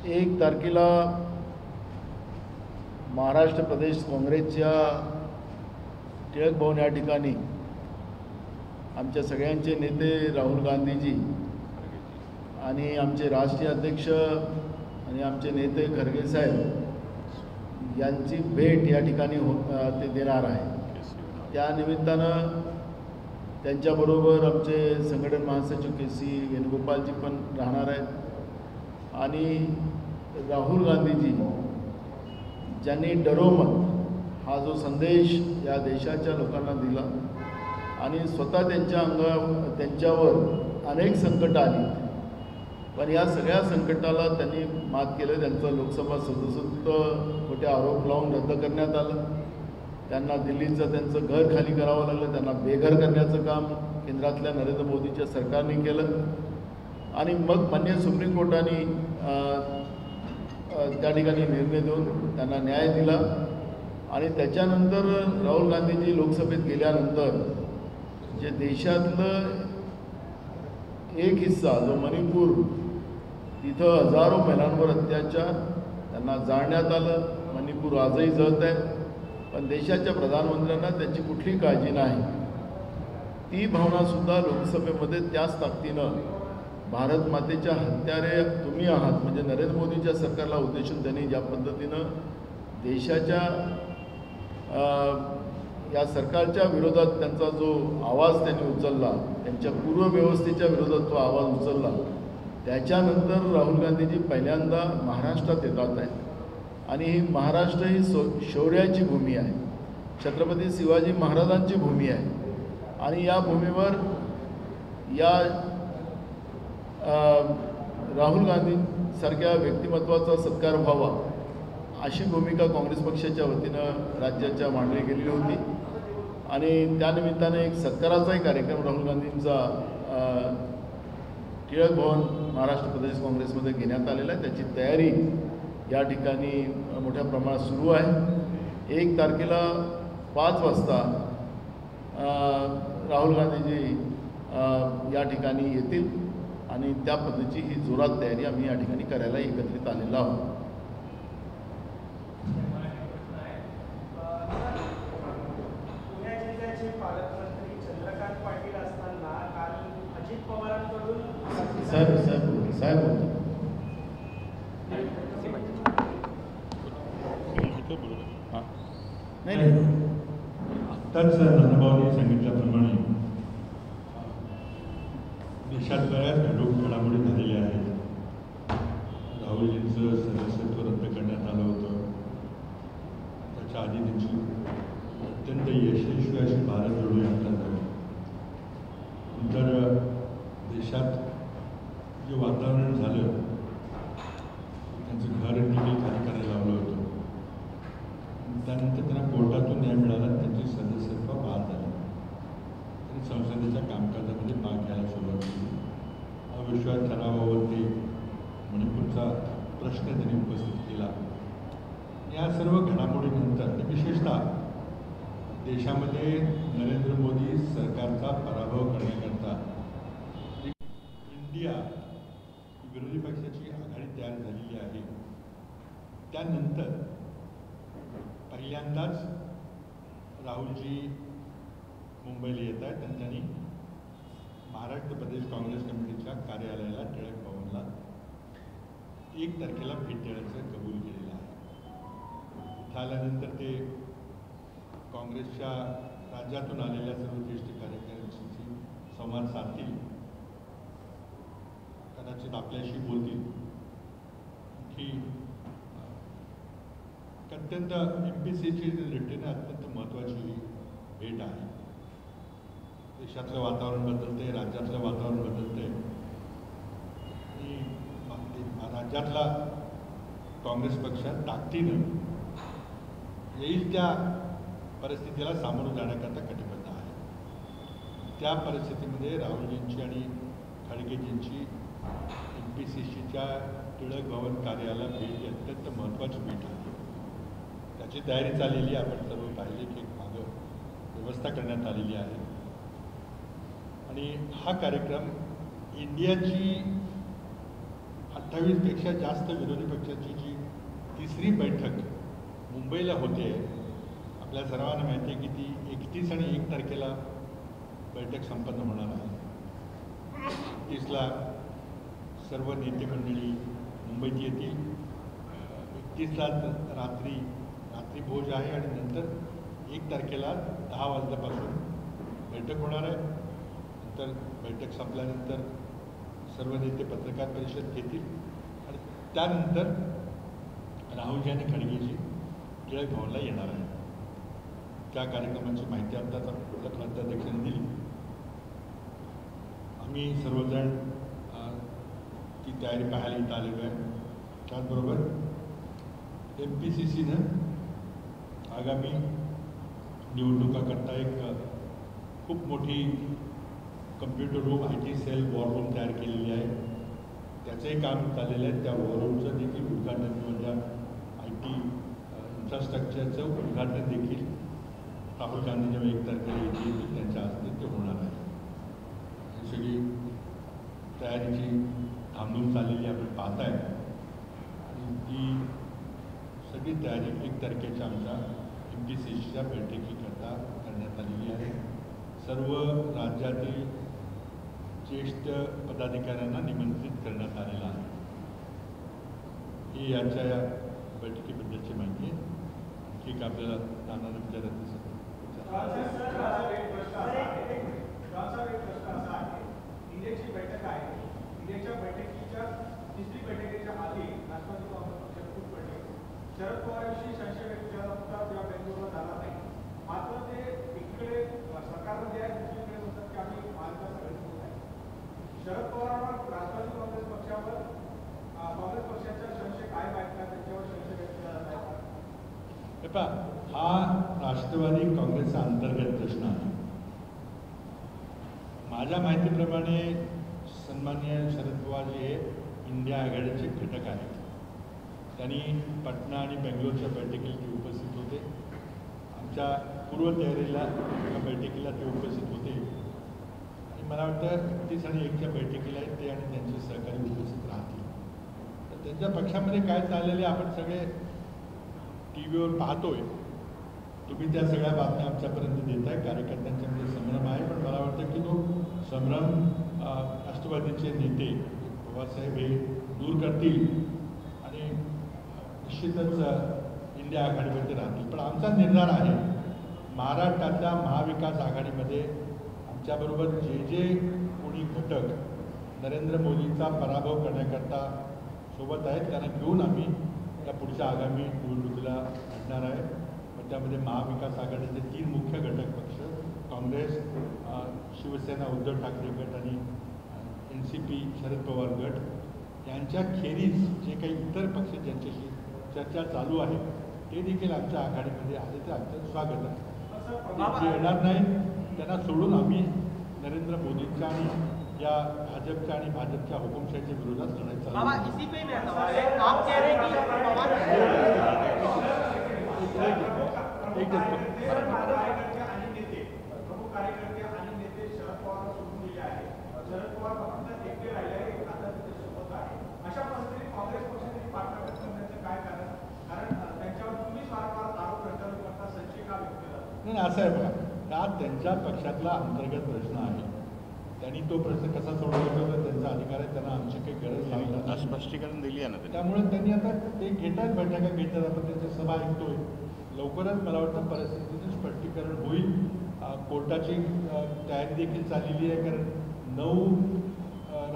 1 तारखेला महाराष्ट्र प्रदेश काँग्रेसच्या टिळक भवन या ठिकाणी आमच्या सगळ्यांचे नेते राहुल गांधीजी आणि आमचे राष्ट्रीय अध्यक्ष आणि आमचे नेते खरगे साहेब यांची भेट या ठिकाणी ते देणार आहे। त्या निमित्तानं त्यांच्याबरोबर आमचे संघटन महासचिव के.सी. वेणुगोपालजी पण राहणार आहेत आणि राहुल गांधीजी ज्यांनी डरो मत हा जो संदेश या देशाच्या लोकांना दिला आणि स्वतः त्यांच्यावर अनेक संकट आली, पण या सगळ्या संकटाला त्यांनी मात केलं। त्यांचं लोकसभा सदस्यत्व खोटे आरोप लावून रद्द करण्यात आलं, त्यांना दिल्लीचं त्यांचं घर खाली करावं लागलं, त्यांना बेघर करण्याचं काम केंद्रातल्या नरेंद्र मोदीच्या सरकारने केलं आणि मग माननीय सुप्रीम कोर्टाने त्या ठिकाणी निर्णय देऊन त्यांना न्याय दिला आणि त्याच्यानंतर राहुल गांधीजी लोकसभेत गेल्यानंतर जे देशातलं एक हिस्सा जो मणिपूर, तिथं हजारो महिलांवर अत्याचार, त्यांना जाळण्यात आलं, मणिपूर आजही जळत आहे, पण देशाच्या प्रधानमंत्र्यांना त्याची कुठली काळजी नाही। ती भावनासुद्धा लोकसभेमध्ये त्याच ताकदीनं भारत मातेच्या हत्यारे तुम्ही आहात म्हणजे नरेंद्र मोदीच्या सरकारला उद्देशून त्यांनी ज्या पद्धतीनं देशाच्या या सरकारच्या विरोधात त्यांचा जो आवाज त्यांनी उचलला, त्यांच्या पूर्वव्यवस्थेच्या विरोधात तो आवाज उचलला, त्याच्यानंतर राहुल गांधीजी पहिल्यांदा महाराष्ट्रात येतात आहेत आणि ही महाराष्ट्र ही शौर्याची भूमी आहे, छत्रपती शिवाजी महाराजांची भूमी आहे आणि या भूमीवर या राहुल गांधींसारख्या व्यक्तिमत्वाचा सत्कार व्हावा अशी भूमिका काँग्रेस पक्षाच्या वतीनं राज्याच्या मांडली गेलेली होती आणि त्यानिमित्ताने एक सत्काराचाही कार्यक्रम राहुल गांधींचा टिळक भवन महाराष्ट्र प्रदेश काँग्रेसमध्ये घेण्यात आलेला आहे। त्याची तयारी या ठिकाणी मोठ्या प्रमाणात सुरू आहे। 1 तारखेला 5 वाजता राहुल गांधीजी या ठिकाणी येतील आणि त्या पद्धतीची ही जोरात तयारी आम्ही या ठिकाणी करायला एकत्रित आलेलो आहोत। साहेब नाही आत्ताच नानाभाऊंनी सांगितल्याप्रमाणे देशात बऱ्याच घडामोडी झालेल्या आहेत। राहुलजींचं सदस्यत्व रद्द करण्यात आलं होतं, त्याच्या आधी त्यांची अत्यंत यशस्वी अशी भारत जोडो यात्रा झाली। नंतर देशात जे वातावरण झालं, त्यांचं घर देखील खाली करायला लावलं होतं, त्यानंतर त्यांना कोर्टातून न्याय मिळाला, त्यांची सदस्यत्व बाद झाली, त्यांनी संसदेच्या कामकाजामध्ये भाग घ्यायला सुरुवात केली। अविश्वास ठरावावरती मणिपूरचा प्रश्न त्यांनी उपस्थित केला। या सर्व घडामोडीनंतर आणि विशेषतः देशामध्ये नरेंद्र मोदी सरकारचा पराभव करण्याकरता इंडिया विरोधी पक्षाची आघाडी तयार झालेली आहे। त्यानंतर पहिल्यांदाच राहुलजी मुंबईला येत आहेत आणि त्यांनी महाराष्ट्र प्रदेश काँग्रेस कमिटीच्या कार्यालयाला टिळक भवनला 1 तारखेला भेट देण्याचं कबूल केलेलं आहे। इथं आल्यानंतर ते काँग्रेसच्या राज्यातून आलेल्या सर्व ज्येष्ठ कार्यकर्त्यांशी संवाद साधतील, कदाचित आपल्याशी बोलतील की अत्यंत MPCची रिटर्न अत्यंत महत्त्वाची भेट आहे। देशातलं वातावरण बदलते, राज्यातलं वातावरण बदलते आणि राज्यातला काँग्रेस पक्ष ताकदीनं येईल त्या परिस्थितीला सामोरं जाण्याकरता कटिबद्ध आहे। त्या परिस्थितीमध्ये राहुलजींची आणि खडगेजींची MPCCच्या टिळक भवन कार्यालयाला भेट ही अत्यंत महत्त्वाची भेट आहे। त्याची तयारी चाललेली आपण सर्व पाहिजे की एक मागं व्यवस्था करण्यात आलेली आहे आणि हा कार्यक्रम इंडियाची 28पेक्षा जास्त विरोधी पक्षाची जी तिसरी बैठक मुंबईला होते, आपल्या सर्वांना माहिती आहे की ती 31 आणि 1 तारखेला बैठक संपन्न होणार आहे. 31ला सर्व नेते मंडळी मुंबईत येतील. 31ला रात्री भोज आहे आणि नंतर 1 तारखेला 10 वाजल्यापासून बैठक होणार आहे. नंतर बैठक संपल्यानंतर सर्व नेते पत्रकार परिषद घेतील आणि त्यानंतर राहुलजी आणि खडगेजी टिळक भवनला येणार आहे. त्या कार्यक्रमाची माहिती आत्ताच आपल्या प्रांताध्यक्षांनी दिली. आम्ही सर्वजण ती तयारी पाहायला इथं आलेलो आहे. त्याचबरोबर MPCCनं आगामी निवडणुकाकरता एक खूप मोठी computer room IT cell war room तयार केलेली आहे. त्याचंही काम चाललेलं आहे. त्या वॉर रूमचं देखील उद्घाटन किंवा त्या IT इन्फ्रास्ट्रक्चरचं उद्घाटन देखील राहुल गांधी जेव्हा 1 तारखेला येतील त्यांच्या हस्ते ते होणार आहे. ही सगळी तयारीची धामधूम चाललेली आपण पाहताय आणि ती सगळी तयारी 1 तारखेच्या आमच्या MPCCच्या बैठकीकरता करण्यात आलेली आहे. सर्व राज्यातील ज्येष्ठ पदाधिकाऱ्यांना निमंत्रित करण्यात आलेलं आहे. ही याच्या या बैठकीबद्दलची माहिती आहे. ठीक, आपल्याला नाना विचारत दिसत. इंडियाची बैठक आहे. इंडियाच्या बैठकीच्या तिसरी बैठकीच्या आधी राष्ट्रवादी काँग्रेस पक्षात फूट पडली. शरद पवारांशी संशय व्यक्त केला होता तेव्हा बेंगळुरूला झाला नाही. मात्र ते एकीकडे सरकारमध्ये आहे, दुसरीकडे म्हणतात की आम्ही महाविकास आघाडीसोबत आहे. शरद पवारांवर राष्ट्रवादी काँग्रेस पक्षावर काँग्रेस पक्षाचा संशय कायम आहेत का? त्यांच्यावर संशय व्यक्त केला जात आहे का? हा राष्ट्रवादी काँग्रेसचा अंतर्गत प्रश्न आहे. माझ्या माहितीप्रमाणे सन्माननीय शरद पवारजी हे इंडिया आघाडीचे घटक आहेत. त्यांनी पटना आणि बेंगलोरच्या बैठकीला ते उपस्थित होते. आमच्या पूर्वतयारीला एका बैठकीला ते उपस्थित होते आणि मला वाटतं 31 आणि 1च्या बैठकीला ते आणि त्यांचे सहकारी उपस्थित राहतील. तर त्यांच्या पक्षामध्ये काय चाललेले आपण सगळे TV वर पाहतोय. तुम्ही त्या सगळ्या बातम्या आमच्यापर्यंत देताय. कार्यकर्त्यांच्यामध्ये संभ्रम आहे, पण मला वाटतं की तो संभ्रम राष्ट्रवादीचे नेते पवारसाहेब हे दूर करतील आणि निश्चितच इंडिया आघाडीमध्ये राहतील. पण आमचा निर्धार आहे, महाराष्ट्रातल्या महाविकास आघाडीमध्ये आमच्याबरोबर जे कोणी घटक नरेंद्र मोदींचा पराभव करण्याकरता सोबत आहेत त्यांना घेऊन आम्ही या पुढच्या आगामी निवडणुकीला लढणार आहे. पण त्यामध्ये महाविकास आघाडीचे 3 मुख्य घटक पक्ष काँग्रेस, शिवसेना उद्धव ठाकरे गट आणि NCP शरद पवार गट यांच्या खेरीज जे काही इतर पक्ष ज्यांच्याशी चर्चा चालू आहे ते देखील आमच्या आघाडीमध्ये आले ते आमचं स्वागत आहे. जे येणार नाही त्यांना सोडून आम्ही नरेंद्र मोदींच्या आणि या भाजपच्या आणि भाजपच्या हुकुमशाहीच्या विरोधात लढाई चालू नाही. असं आहे बघा, हा त्यांच्या पक्षातला अंतर्गत प्रश्न आहे. त्यांनी तो प्रश्न कसा सोडवायचा तर त्यांचा अधिकार आहे. त्यांना आमची काही गरज नाही. स्पष्टीकरण दिली आहे ना. त्यामुळे त्यांनी आता ते घेतात, बैठका घेतात. आपण त्यांच्या सभा ऐकतोय. लवकरच मला वाटतं परिस्थितीचं स्पष्टीकरण होईल. कोर्टाची तयारी देखील चाललेली आहे. कारण 9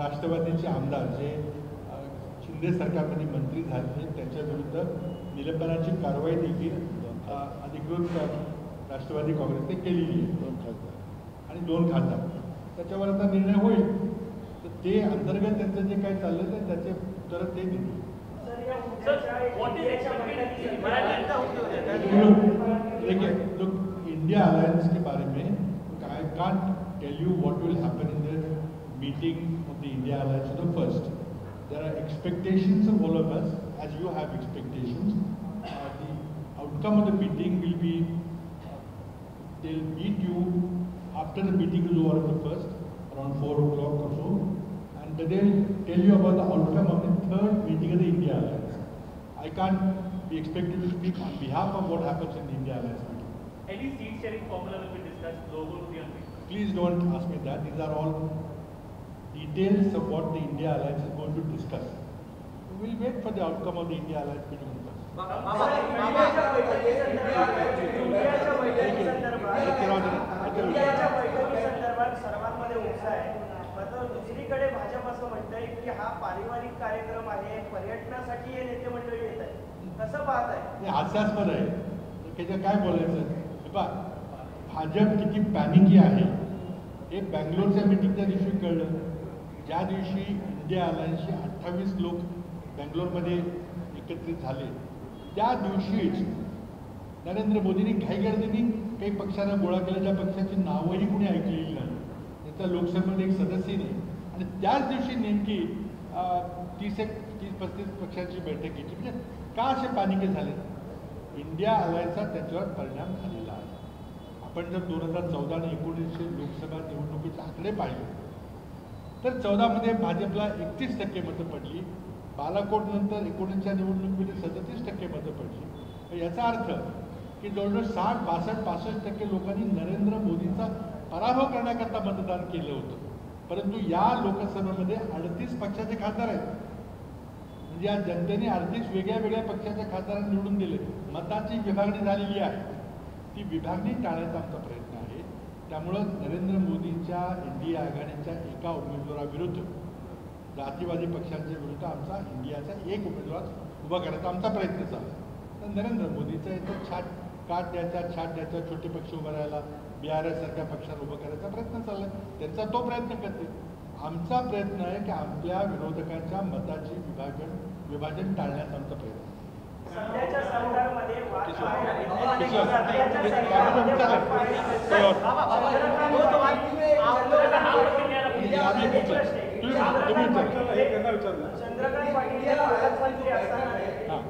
राष्ट्रवादीचे आमदार जे शिंदे सरकारमध्ये मंत्री झाले त्यांच्याविरुद्ध निलंबनाची कारवाई देखील अधिकृत राष्ट्रवादी काँग्रेसने केलेली आहे. 2 खासदार आणि 2 खासदार. त्याच्यावर आता निर्णय होईल. तर ते अंतर्गत त्यांचं जे काही चाललं तर त्याचे उत्तर ते देतील. देखिए, look, India Alliance के बारे में I can't tell you what will happen in the meeting of the India Alliance the first. There are expectations of all of us, as you have expectations. The outcome of the meeting will be, they'll meet you after the meeting is over on the first, around 4 o'clock or so, and and they will tell you about the outcome of the third meeting of the India Alliance. I can't be expected to speak on behalf of what happens in the India Alliance meeting. Any seat sharing formula will be discussed. Logo will be unveiled. Please don't ask me that. These are all details of what the India Alliance is going to discuss. We will wait for the outcome of the India Alliance meeting first. सर्वांमध्ये उत्साह आहे. मात्र दुसरीकडे भाजप असं म्हणतंय की हा पारिवारिक कार्यक्रम आहे, पर्यटनासाठी हे नेते मंडळी येत आहे. कसं पाहत आहे? हे हास्यास्पद आहे. त्याचं काय बोलायचं? भाजप किती पॅनिकी आहे हे बँगलोरच्या मीटिंगच्या दिवशी कळलं. ज्या दिवशी इंडिया अलायन्सचे 28 लोक बँगलोरमध्ये एकत्रित झाले त्या दिवशीच नरेंद्र मोदींनी घाईगर्दीने काही पक्षांना गोळा केल्या, ज्या पक्षाची नावही कुणी ऐकलेली नाही, त्याचा लोकसभेमध्ये एक सदस्य नाही, आणि त्याच दिवशी नेमकी 30-35 पक्षांची बैठक घेतली. म्हणजे का असे पानिके झाले? इंडिया अलायन्सचा त्याच्यावर परिणाम झालेला आहे. आपण जर 2014 आणि 19 लोकसभा निवडणुकीचे आकडे पाहिले तर 14 मध्ये भाजपला 31% मतं पडली, बालाकोट नंतर 19च्या निवडणुकीमध्ये 37% मतं पडली. याचा अर्थ की जवळजवळ 60-62-65% लोकांनी नरेंद्र मोदींचा पराभव करण्याकरता मतदान केलं होतं. परंतु या लोकसभेमध्ये 38 पक्षाचे खासदार आहेत. म्हणजे या जनतेने 38 वेगळ्या वेगळ्या पक्षाच्या खासदारांना निवडून दिले. मतांची विभागणी झालेली आहे. ती विभागणी टाळण्याचा आमचा प्रयत्न आहे. त्यामुळं नरेंद्र मोदींच्या इंडिया आघाडीच्या एका उमेदवाराविरुद्ध जातीवादी पक्षांच्या विरुद्ध आमचा इंडियाचा एक उमेदवार उभा करायचा आमचा प्रयत्न चालला. तर नरेंद्र मोदीचा इथं छाट द्यायचा छोटे पक्ष उभा राहायला, BRS सारख्या पक्षाला उभं करायचा प्रयत्न चालला. त्यांचा तो प्रयत्न करते. आमचा प्रयत्न आहे की आपल्या विरोधकांच्या मताची विभाजन टाळण्याचा आमचा प्रयत्न. सध्याच्या सरकारमध्ये चंद्रकांत पाटील पालकमंत्री असताना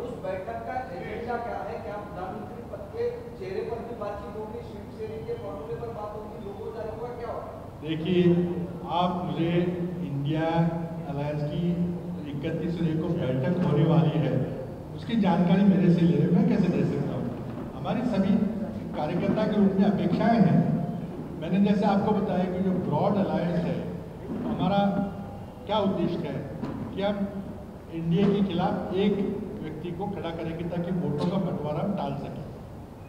उस बैठक का एजेंडा क्या है? क्या प्रधानमंत्री पद के चेहरे पर भी बातचीत होगी, शिवसेना के फॉर्मूले पर बात होगी, लोगों का होगा, क्या होगा? देखिए, आप मुझे इंडिया अलायंस की 31 को बैठक होने वाली है उसकी जानकारी मेरे से ले रहे, मैं कैसे दे सकता हूँ? हमारी सभी कार्यकर्ता के रूप में अपेक्षाएं हैं. मैंने जैसे आपको बताया कि जो ब्रॉड अलायंस है, हमारा क्या उद्देश्य है कि हम इंडिया के खिलाफ एक व्यक्ति को खड़ा करेंगे ताकि वोटों का बंटवारा हम टाल सकें.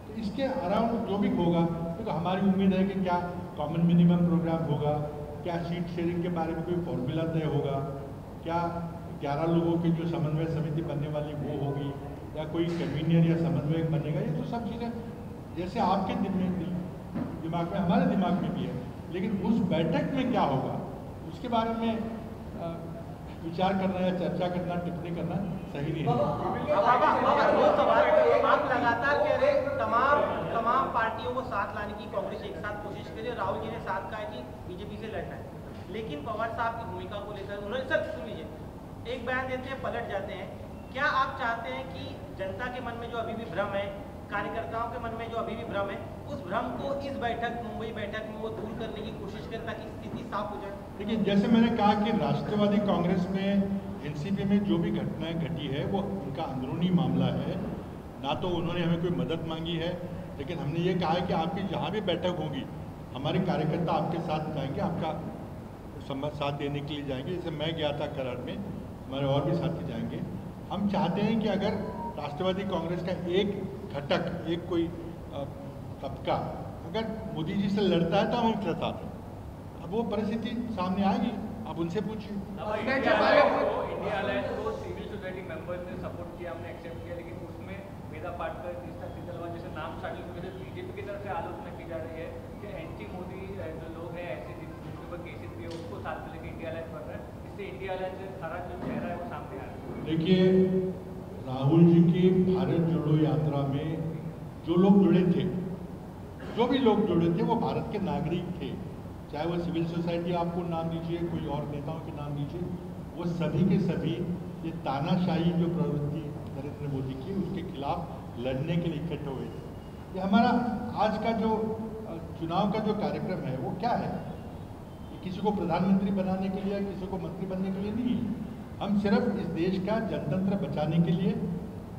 तो इसके अराउंड जो भी होगा, तो हमारी उम्मीद है कि क्या कॉमन मिनिमम प्रोग्राम होगा, क्या सीट शेयरिंग के बारे में कोई फॉर्मूला तय होगा, क्या 11 लोगों की जो समन्वय समिति बनने वाली वो होगी, या कोई कन्वीनियर या समन्वयक बनेगा. ये तो सब चीज़ें जैसे आपके दिमाग में हमारे दिमाग में भी है, लेकिन उस बैठक में क्या होगा उसके बारे में विचार करना या चर्चा करना, टिप्पणी करना सही नहीं है. आप लगातार कह रहे हैं तमाम पार्टियों को साथ लाने की कांग्रेस एक साथ कोशिश करे. राहुल जी ने साथ कहा कि बीजेपी से लड़ना है, लेकिन पवार साहब की भूमिका को लेकर उन्होंने सर सुन लीजिए, एक बयान देते हैं, पलट जाते हैं. क्या आप चाहते हैं कि जनता के मन में जो अभी भी भ्रम है, कार्यकर्ताओं के मन में जो अभी भी भ्रम है, उस भ्रम को इस मुंबई बैठक में वो दूर करने की कोशिश करें ताकि स्थिति साफ हो जाए? देखिए, जैसे मैंने कहा कि राष्ट्रवादी कांग्रेस में एनसीपी में जो भी घटनाएं घटी है वो उनका अंदरूनी मामला है. ना तो उन्होंने हमें कोई मदद मांगी है, लेकिन हमने ये कहा है कि आपकी जहाँ भी बैठक होगी हमारे कार्यकर्ता आपके साथ जाएंगे, आपका साथ देने के लिए जाएंगे. जैसे मैं गया था कराड़ में, हमारे और भी साथी जाएंगे. हम चाहते हैं कि अगर राष्ट्रवादी कांग्रेस का एक घटक, एक कोई तबका अगर मोदी जी से लड़ता है तो हम उनके साथ हैं. अब वो परिस्थिति सामने आएगी, आप उनसे पूछिए. इंडिया अलायंस को सिविल सोसाइटी मेंबर्स ने सपोर्ट किया, हमने एक्सेप्ट किया, लेकिन उसमें मेधा पाटकर, तीस्ता सिंगलवाल जैसे नाम शामिल हुए थे. बीजेपी की तरफ से आलोचना की जा रही है कि एंटी मोदी जो लोग हैं, ऐसे जिनके ऊपर केसेस भी है, उसको साथ में लेकर इंडिया अलायंस बन रहा है. इससे इंडिया अलायंस से सारा जो चेहरा है वो सामने आ रहा है. देखिए, राहुल जी की भारत जोड़ो यात्रा में जो लोग जुड़े थे, जो भी लोग जुड़े थे, वो भारत के नागरिक थे. चाहे वो सिविल सोसाइटी आपको नाम दीजिए, कोई और नेताओं के नाम दीजिए, वो सभी के सभी ये तानाशाही जो प्रवृत्ति नरेंद्र मोदी की, उसके खिलाफ लड़ने के लिए इकट्ठे हुए थे. ये हमारा आज का जो चुनाव का जो कार्यक्रम है वो क्या है? किसी को प्रधानमंत्री बनाने के लिए या किसी को मंत्री बनने के लिए नहीं है। हम सिर्फ इस देश का जनतंत्र बचाने के लिए,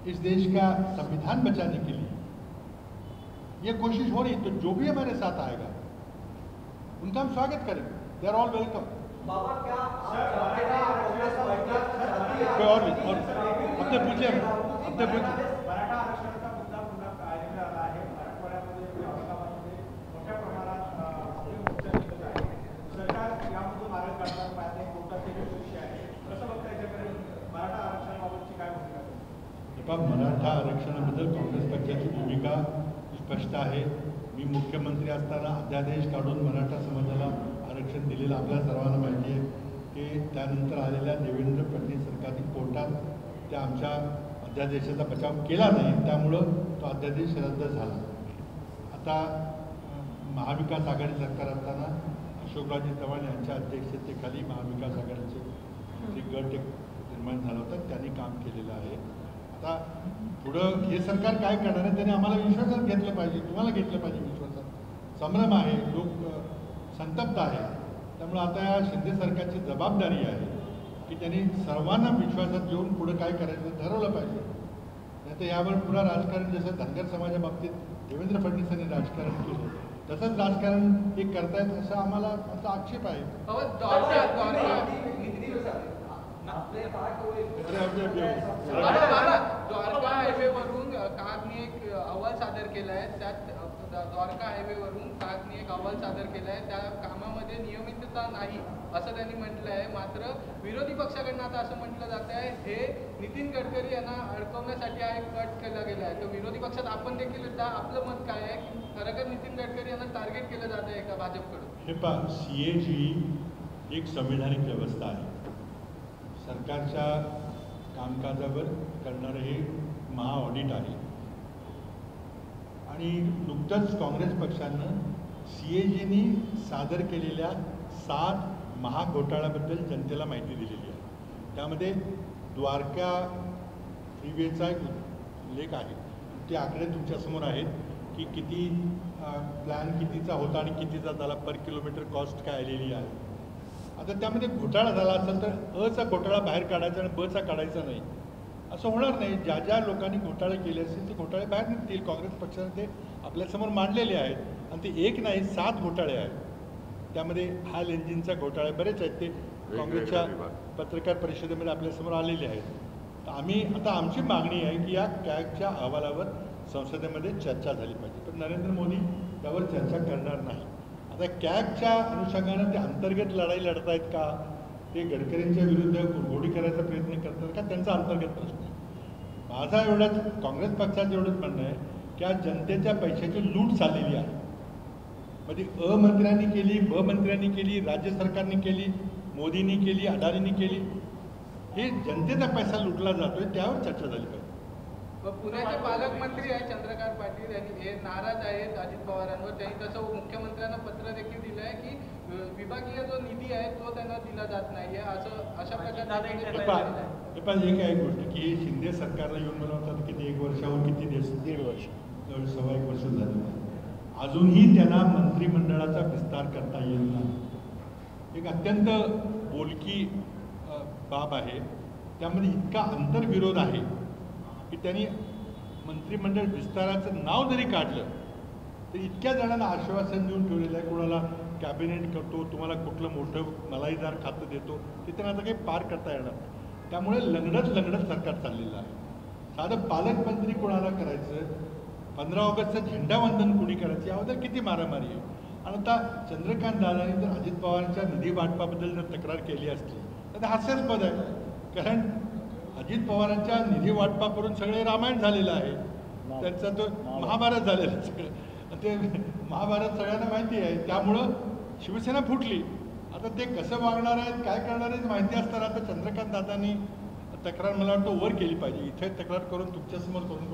इस देश का संविधान बचाने के लिए ये कोशिश हो रही है। तो जो भी हमारे साथ आएगा उनका हम स्वागत करेंगे। They are all welcome. बाबा क्या कोई और अपने पूछिए, अपने पूछिए। मराठा आरक्षणाचा मुद्दा पुन्हा कायम आला आहे। मराठवाड्यामध्ये औरंगाबादमध्ये मोठ्या प्रमाणात आपले मोर्चा निघत आहे। सरकार यामधून मार्ग काढणार पाहिजे, कोर्टाचे विषय आहे। कसं बघता याच्याकडे मराठा आरक्षणाबाबतची काय भूमिका आहे? मराठा आरक्षणाबद्दल काँग्रेस पक्षाची भूमिका स्पष्ट आहे। मी मुख्यमंत्री असताना अध्यादेश काढून मराठा समाजाला आरक्षण दिलेलं आपल्या सर्वांना माहिती आहे की त्यानंतर आलेल्या देवेंद्र फडणवीस सरकारने कोर्टात त्या आमच्या अध्यादेशाचा बचाव केला नाही, त्यामुळं तो अध्यादेश रद्द झाला। आता महाविकास आघाडी सरकार असताना अशोकरावजी चव्हाण यांच्या अध्यक्षतेखाली महाविकास आघाडीचे जे गट निर्माण झाला होता त्यांनी काम केलेलं आहे। आता पुढं हे सरकार काय करणार आहे त्याने आम्हाला विश्वासात घेतलं पाहिजे, तुम्हाला घेतलं पाहिजे विश्वासात। संभ्रम आहे, लोक संतप्त आहे, त्यामुळे आता या शिंदे सरकारची जबाबदारी आहे की त्यांनी सर्वांना विश्वासात घेऊन पुढं काय करायचं ठरवलं पाहिजे। नाही तर यावर पुन्हा राजकारण जसं धनगर समाजा बाबतीत देवेंद्र फडणवीसांनी राजकारण केलं तसंच राजकारण हे करतायत असं आम्हाला असा आक्षेप आहे। द्वारका हायवेवरून कागने एक अहवाल सादर केला आहे। त्यात द्वारका हायवेवरून कागने एक अहवाल सादर केला आहे, त्या कामामध्ये नियमितता नाही असं त्यांनी म्हटलं आहे। मात्र विरोधी पक्षाकडनं आता असं म्हटलं जात आहे हे नितीन गडकरी यांना अडकवण्यासाठी हा एक कट केला गेला आहे। तर विरोधी पक्षात आपण देखील आपलं मत काय आहे की खरंतर नितीन गडकरी यांना टार्गेट केलं जात आहे का भाजपकडून? हे पहा, CAG एक संवैधानिक व्यवस्था आहे। सरकारच्या कामकाजावर करणारं हे महाऑडिट आहे आणि नुकतंच काँग्रेस पक्षानं CAGनी सादर केलेल्या 7 महाघोटाळ्याबद्दल जनतेला माहिती दिलेली आहे। त्यामध्ये द्वारका फ्रीवेचा एक उल्लेख आहे, ते आकडे तुमच्यासमोर आहेत की किती प्लॅन कितीचा होता आणि कितीचा झाला, पर किलोमीटर कॉस्ट काय आलेली आहे। आता त्यामध्ये घोटाळा झाला असेल तर अचा घोटाळा बाहेर काढायचा आणि बचा काढायचा नाही, असं होणार नाही। ज्या ज्या लोकांनी घोटाळे केले असतील ते घोटाळे बाहेर निघतील। काँग्रेस पक्षाने ते आपल्यासमोर मांडलेले आहेत आणि ते एक नाही 7 घोटाळे आहेत। त्यामध्ये हाल इंजिनचा घोटाळे बरेच आहेत, ते काँग्रेसच्या पत्रकार परिषदेमध्ये आपल्यासमोर आलेले आहेत। तर आम्ही आता आमची मागणी आहे की या कॅगच्या अहवालावर संसदेमध्ये चर्चा झाली पाहिजे, पण नरेंद्र मोदी त्यावर चर्चा करणार नाही। आता कॅगच्या अनुषंगानं ते अंतर्गत लढाई लढत आहेत का, ते गडकरींच्या विरुद्ध कुरघोडी करायचा प्रयत्न करतात का, त्यांचा अंतर्गत प्रश्न आहे। माझा एवढाच काँग्रेस पक्षाचं एवढंच म्हणणं आहे की आज जनतेच्या पैशाची लूट चाललेली आहे। म्हणजे अ मंत्र्यांनी केली, ब मंत्र्यांनी केली, राज्य सरकारने केली, मोदींनी केली, अदानींनी केली, हे जनतेचा पैसा लुटला जातोय, त्यावर चर्चा झाली पाहिजे। पुण्याचे पालकमंत्री आहेत चंद्रकांत पाटील यांनी हे नाराज आहेत अजित पवारांवर। त्यांनी तसं मुख्यमंत्र्यांना पत्र देखील दिलं आहे की विभागीय जो निधी आहे तो त्यांना दिला जात नाही आहे, असं अशा प्रकारे हे पण एक आहे गोष्ट की शिंदे सरकारला येऊन बनवतात किती 1 वर्षावर किती दिवस, 1.5 वर्ष, 1.25 वर्ष झालं, अजूनही त्यांना मंत्रिमंडळाचा विस्तार करता येत नाही। एक अत्यंत बोलकी बाब आहे, त्यामध्ये इतका अंतर्विरोध आहे की त्यांनी मंत्रिमंडळ विस्ताराचं नाव जरी काढलं तर इतक्या जणांना आश्वासन देऊन ठेवलेलं आहे, कोणाला कॅबिनेट करतो, तुम्हाला कुठलं मोठं मलाईदार खातं देतो, ते त्यांना आता काही पार करता येणार नाही। त्यामुळे लंगडत सरकार चाललेलं आहे। साधं पालकमंत्री कोणाला करायचं, 15 ऑगस्टचं झेंडावंदन कुणी करायचं, याबद्दल किती मारामारी आहे। आणि आता चंद्रकांत दादांनी जर अजित पवारांच्या निधी वाटपाबद्दल जर तक्रार केली असली तर हास्यास्पद आहे, कारण अजित पवारांच्या निधी वाटपावरून सगळे रामायण झालेलं आहे, त्यांचा तो महाभारत झालेलं आहे सगळं, ते महाभारत सगळ्यांना माहिती आहे। त्यामुळं शिवसेना फुटली। आता ते कसं वागणार आहेत, काय करणार आहेत माहिती असताना आता चंद्रकांत दादांनी तक्रार मला वाटतं वर केली पाहिजे, इथे तक्रार करून तुमच्यासमोर करून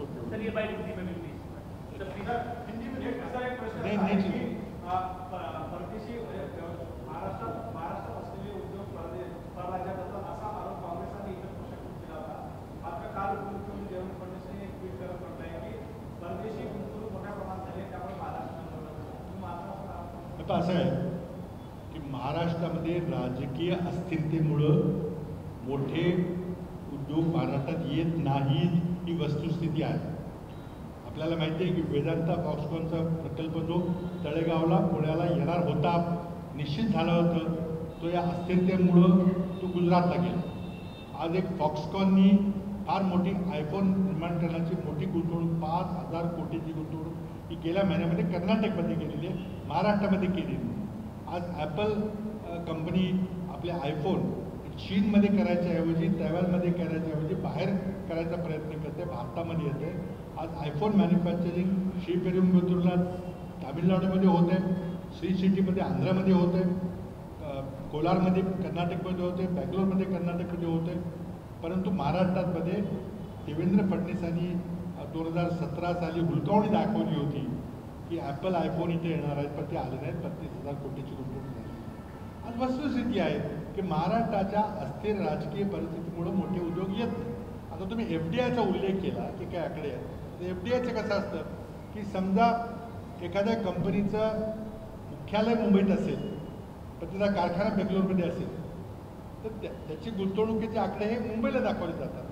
परदेशी महाराष्ट्रात असलेले उद्योग परराज्याबद्दल असा आरोप काँग्रेसने इतर पक्षाकडून केला होता। मात्र काल उपमुख्यमंत्री देवेंद्र फडणवीस यांनी एक ट्विट करत म्हटलंय की परदेशी गुंतवणूक मोठ्या प्रमाणात झाली, त्यामुळे महाराष्ट्र आता असं आहे की महाराष्ट्रामध्ये राजकीय अस्थिरतेमुळं मोठे उद्योग महाराष्ट्रात येत नाही ही वस्तुस्थिती आहे. आपल्याला माहिती आहे की वेदांता फॉक्सकॉनचा प्रकल्प जो तळेगावला पुण्याला येणार होता, निश्चित झालं होतं, तो या अस्थिरतेमुळं तो गुजरातला गेला. आज एक फॉक्सकॉननी फार मोठी आयफोन निर्माण करण्याची मोठी गुंतवणूक 5,000 कोटीची गुंतवणूक ही गेल्या महिन्यामध्ये कर्नाटकमध्ये केलेली आहे, महाराष्ट्रामध्ये केलेली आहे. आज ॲपल कंपनी आपले आयफोन चीनमध्ये करायच्याऐवजी तैवानमध्ये करायच्याऐवजी बाहेर करायचा प्रयत्न करते, भारतामध्ये येते. आज आयफोन मॅन्युफॅक्चरिंग श्रीपेरुंबुदूरला तामिळनाडूमध्ये होत आहे, श्री सिटीमध्ये आंध्रामध्ये होत आहे, कोलारमध्ये कर्नाटकमध्ये होते, बँगलोरमध्ये कर्नाटकमध्ये होते. परंतु महाराष्ट्रामध्ये देवेंद्र फडणवीसांनी 2017 साली हुलकावणी दाखवली होती की ॲपल आयफोन इथे येणार आहेत, पण ते आले नाहीत. 35,000 कोटीची गुंतवणूक झाली. आज वस्तुस्थिती आहे की महाराष्ट्राच्या अस्थिर राजकीय परिस्थितीमुळे मोठे उद्योग येत नाही. आता तुम्ही FDIचा उल्लेख केला की काय आकडे आहेत, तर FDIचं कसं असतं की समजा एखाद्या कंपनीचं मुख्यालय मुंबईत असेल पण त्याचा कारखाना बेंगलोरमध्ये असेल तर त्याची गुंतवणुकीचे आकडे हे मुंबईला दाखवले जातात.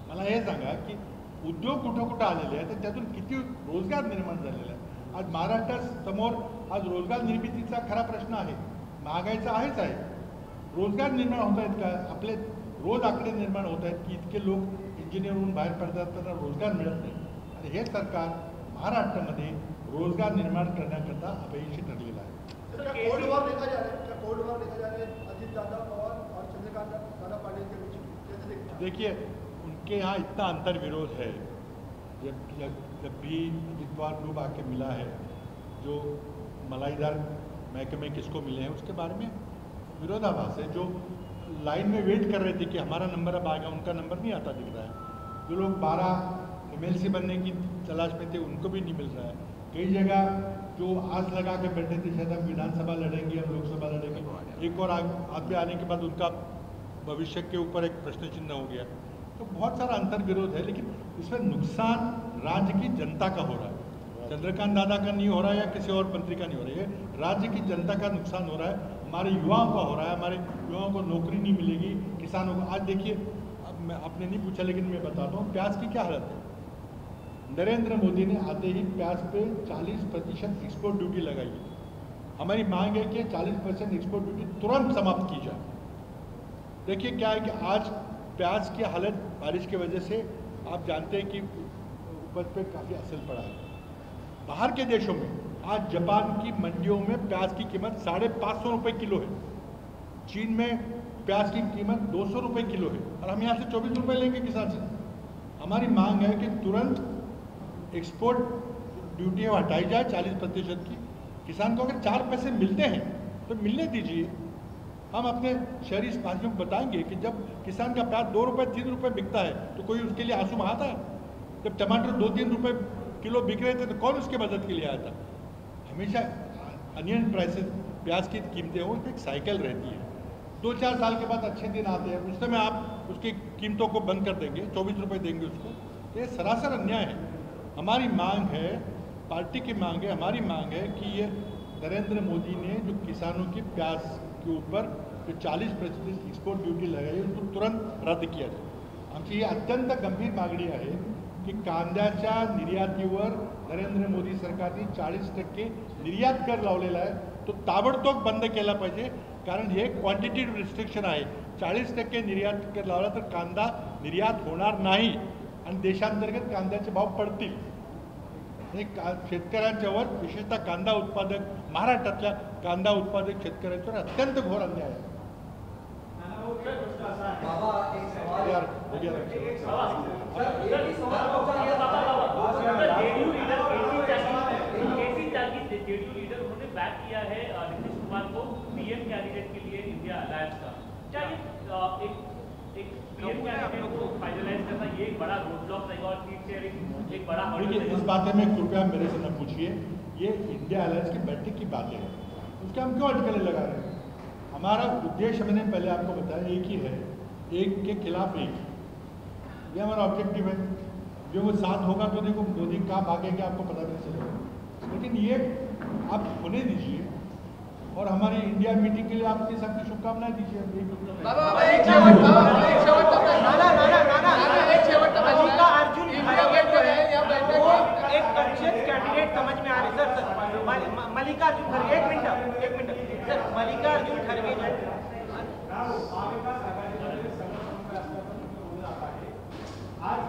मला हे सांगा की उद्योग कुठं कुठं आलेले आहेत तर त्यातून किती रोजगार निर्माण झालेला आहे. आज महाराष्ट्रासमोर आज रोजगार निर्मितीचा खरा प्रश्न आहे, महागाईचा आहेच आहे. रोजगार निर्माण होत आहेत का? आपले रोज आकडे निर्माण होत आहेत की इतके लोक इंजिनियर होऊन बाहेर पडतात, त्यांना रोजगार मिळत नाही. आणि हे सरकार महाराष्ट्रामध्ये रोजगार निर्माण करण्याकरता अपयशी ठरलेलं आहे. कोल्ड वॉर देखा जा रहा है अजीत दादा पवार और चंद्रकांत दादा पाटिल के बीच. देखिए उनके यहाँ इतना अंतर विरोध है. जब भी अजीत पवार ग्रुप आके मिला है, जो मलाईदार महकमे किसको मिले हैं उसके बारे में विरोधाभास है. जो लाइन में वेट कर रहे थे कि हमारा नंबर अब आएगा, उनका नंबर नहीं आता दिख रहा है. जो लोग 12 MLC बनने की तलाश में थे उनको भी नहीं मिल रहा है. कई जगह जो आस लगा के बैठे थे शायद हम विधानसभा लड़ेंगे, हम लोकसभा लड़ेंगे, एक और आगे आने के बाद उनका भविष्य के ऊपर एक प्रश्न चिन्ह हो गया. तो बहुत सारा अंतर विरोध है, लेकिन इसमें नुकसान राज्य की जनता का हो रहा है. चंद्रकांत दादा का नहीं हो रहा है या किसी और मंत्री का नहीं हो रहा है, राज्य की जनता का नुकसान हो रहा है. हमारे युवाओं का हो रहा है, हमारे युवाओं को नौकरी नहीं मिलेगी, किसानों को. आज देखिए, अब मैं आपने नहीं पूछा लेकिन मैं बताता हूँ, प्याज की क्या हालत है. नरेंद्र मोदी ने आते ही प्याज पे 40% एक्सपोर्ट ड्यूटी लगाई है. हमारी मांग है कि 40% एक्सपोर्ट ड्यूटी तुरंत समाप्त की जाए. देखिए क्या है कि आज प्याज की हालत बारिश की वजह से आप जानते हैं कि उपज पे काफ़ी असर पड़ा है. बाहर के देशों में आज जापान की मंडियों में प्याज की कीमत 550 रुपये किलो है. चीन में प्याज की कीमत 200 रुपये किलो है और हम यहाँ से 24 रुपये लेंगे किसान से. हमारी मांग है कि तुरंत एक्सपोर्ट ड्यूटी हटाई जाए 40% की. किसान को अगर 4 पैसे मिलते हैं तो मिलने दीजिए. हम अपने शहरी साथियों को बताएंगे कि जब किसान का प्याज 2 रुपये 3 रुपये बिकता है तो कोई उसके लिए आंसू बहाता है. जब टमाटर 2-3 रुपये किलो बिक रहे थे तो कौन उसके मदद के लिए आया था. हमेशा अनियन प्राइसेस, प्याज की कीमतें हो, एक साइकिल रहती है. 2-4 साल के बाद अच्छे दिन आते हैं, उस समय आप उसकी कीमतों को बंद कर देंगे, 24 रुपये देंगे उसको. तो ये सरासर अन्याय है. हमारी मांग है, पार्टी की मांग है, हमारी मांग है कि ये नरेंद्र मोदी ने जो किसानों की प्याज के ऊपर जो 40% एक्सपोर्ट ड्यूटी लगाई है उसको तुरंत रद्द किया जाए. आमची ही अत्यंत गंभीर मागणी आहे की कांद्याच्या निर्यातीवर नरेंद्र मोदी सरकारने 40% निर्यात कर लावलेला आहे, तो ताबडतोब बंद केला पाहिजे. कारण हे क्वांटिटेटिव्ह रिस्ट्रिक्शन आहे. 40% निर्यात कर लावला तर कांदा निर्यात होणार नाही आणि देशांतर्गत कांद्याचे भाव पडतील. आणि शेतकऱ्यांच्यावर, विशेषतः कांदा उत्पादक, महाराष्ट्रातल्या कांदा उत्पादक शेतकऱ्यांच्यावर अत्यंत घोर अन्याय आहे. बैक किया है नीतीश कुमार को पीएम कैंडिडेट के लिए इंडिया अलायंस का. क्या एक पीएम कैंडिडेट को फाइनलाइज करना ये एक बड़ा रोड ब्लॉक रहेगा और सीट शेयरिंग एक बड़ा हर्डल है? इस बात में कृपया मेरे से न पूछिए. ये इंडिया अलायंस की बैठक की बातें हैं, उसके हम क्यों अटकलें लगा रहे हैं. हमारा उद्देश्य मैंने पहले आपको बताया एक ही है, एक के खिलाफ एक. ये हमारा ऑब्जेक्टिव है. जो वो साथ होगा तो देखो मोदी कहाँ भागेंगे आपको पता नहीं चलेगा. लेकिन ये आप होने दीजिए. और हमारी इंडिया मीटिंग के लिए आपकी सबकी शुभकामनाएं दीजिए। बाबा एक शेवटचा मल्लिका अर्जुन खड़गे जो है वो एक अच्छे कैंडिडेट समझ में आ रहे सर। मल्लिका अर्जुन खड़गे एक मिनट सर, मल्लिका अर्जुन खड़गे जो आज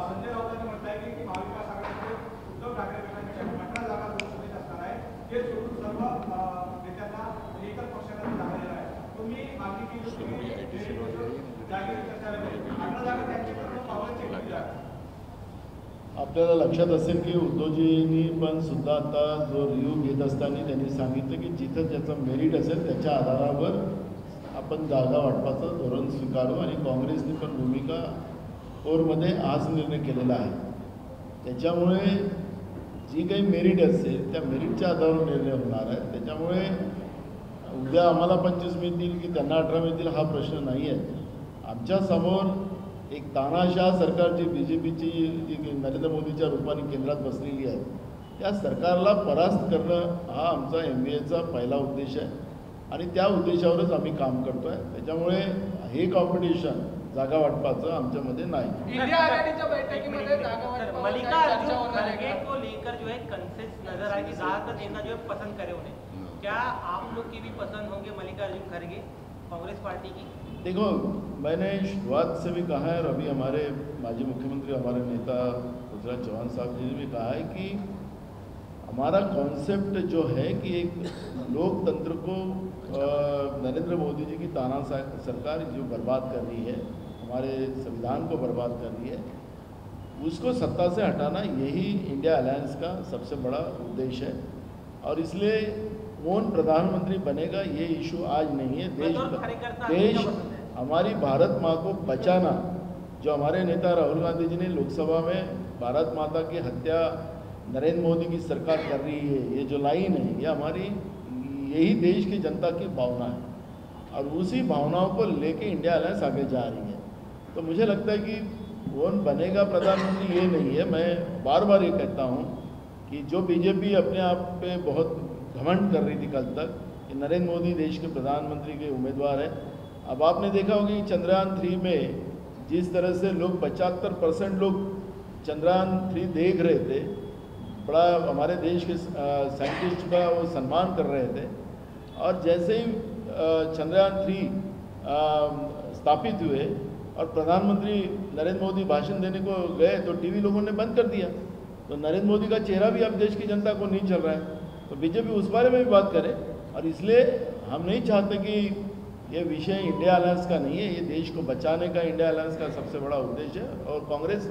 संजय राऊतांनी म्हटलं आहे की महाविकास आघाडीमध्ये उद्धव ठाकरे गटापेक्षा 18 जागा लोकसभेत असणार आहे, हे सोडून सर्व नेत्यांना एकच पक्षाला जागा देणार आहे. तुम्ही मागणी केली जागेची चर्चा 18 जागा त्यांच्याकडून काँग्रेसचे घेतल्या. आपल्याला लक्षात असेल की उद्धवजींनी पण सुद्धा आता जो रिव्ह्यू घेत असताना त्यांनी सांगितलं की जिथं ज्याचं मेरिट असेल त्याच्या आधारावर आपण जागा वाटपाचं धोरण स्वीकारू, आणि काँग्रेसने पण भूमिका कोरमध्ये आज निर्णय केलेला आहे. त्याच्यामुळे जी काही मेरिट असेल त्या मेरिटच्या आधारावर निर्णय होणार आहे. त्याच्यामुळे उद्या आम्हाला 25 मिळतील की त्यांना 18 मिळतील हा प्रश्न नाही आहे. आमच्यासमोर एक तानाशाह सरकार जी BJPची जी नरेंद्र मोदीच्या रूपाने केंद्रात बसलेली आहे त्या सरकारला परास्त करणं हा आमचा MBAचा पहिला उद्देश आहे, आणि त्या उद्देशावरच आम्ही काम करतो आहे. त्याच्यामुळे हे कॉम्पिटिशन जागा वाटपाचं आमच्यामध्ये नाही. इंडिया आघाडीच्या बैठकीमध्ये जागा वाटप मल्लिका अर्जुन खड़गे को लेकर जो है कंसेंसस नजर आएगी, ज्यादातर नेता जो है पसंद करे उन्हें. क्या आप लोग की भी पसंद होंगे मल्लिका अर्जुन खड़गे कांग्रेस पार्टी की? देखो, मैंने शुरुआत से भी कहा है और अभी हमारे माजी मुख्यमंत्री हमारे नेता पृथ्वीराज चौहान साहब जी ने भी कहा है कि हमारा कॉन्सेप्ट जो है कि एक लोकतंत्र को नरेंद्र मोदी जी की तानाशाह सरकार जो बर्बाद कर रही है, हमारे संविधान को बर्बाद कर रही है, उसको सत्ता से हटाना यही इंडिया अलायंस का सबसे बड़ा उद्देश्य है. और इसलिए कौन प्रधानमंत्री बनेगा ये इशू आज नहीं है. देश हमारी भारत माँ को बचाना, जो हमारे नेता राहुल गांधी जी ने लोकसभा में भारत माता की हत्या नरेंद्र मोदी की सरकार कर रही है, ये जो लाइन है ये हमारी यही देश की जनता की भावना है, और उसी भावनाओं को लेके इंडिया अलायंस आगे जा रही है. तो मुझे लगता है कि कौन बनेगा प्रधानमंत्री ये नहीं है. मैं बार बार ये कहता हूँ कि जो बीजेपी अपने आप पे बहुत घमंड कर रही थी कल तक कि नरेंद्र मोदी देश के प्रधानमंत्री के उम्मीदवार हैं, अब आपने देखा होगा कि चंद्रयान 3 में जिस तरह से लोग 75% लोग चंद्रयान 3 देख रहे थे, बड़ा हमारे देश के साइंटिस्ट का वो सम्मान कर रहे थे, और जैसे ही चंद्रयान 3 स्थापित हुए और प्रधानमंत्री नरेंद्र मोदी भाषण देने को गए तो टीवी लोगों ने बंद कर दिया. तो नरेंद्र मोदी का चेहरा भी अब देश की जनता को नहीं चल रहा है. तो बीजेपी उस बारे में भी बात करे, और इसलिए हम नहीं चाहते कि ये विषय इंडिया अलायंस का नहीं है, ये देश को बचाने का इंडिया अलायंस का सबसे बड़ा उद्देश्य है. और कांग्रेस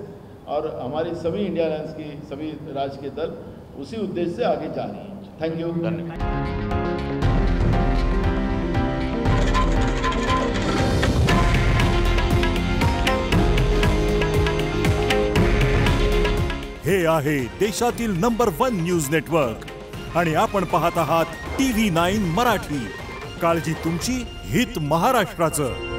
और हमारी सभी इंडिया अलायंस की सभी राजकीय दल उसी उद्देश्य से आगे जा रही हैं. Thank you. हे आहे देशातील नंबर 1 न्यूज नेटवर्क आणि आपण पाहत आहात TV9 मराठी. काळजी तुमची, हित महाराष्ट्राचं.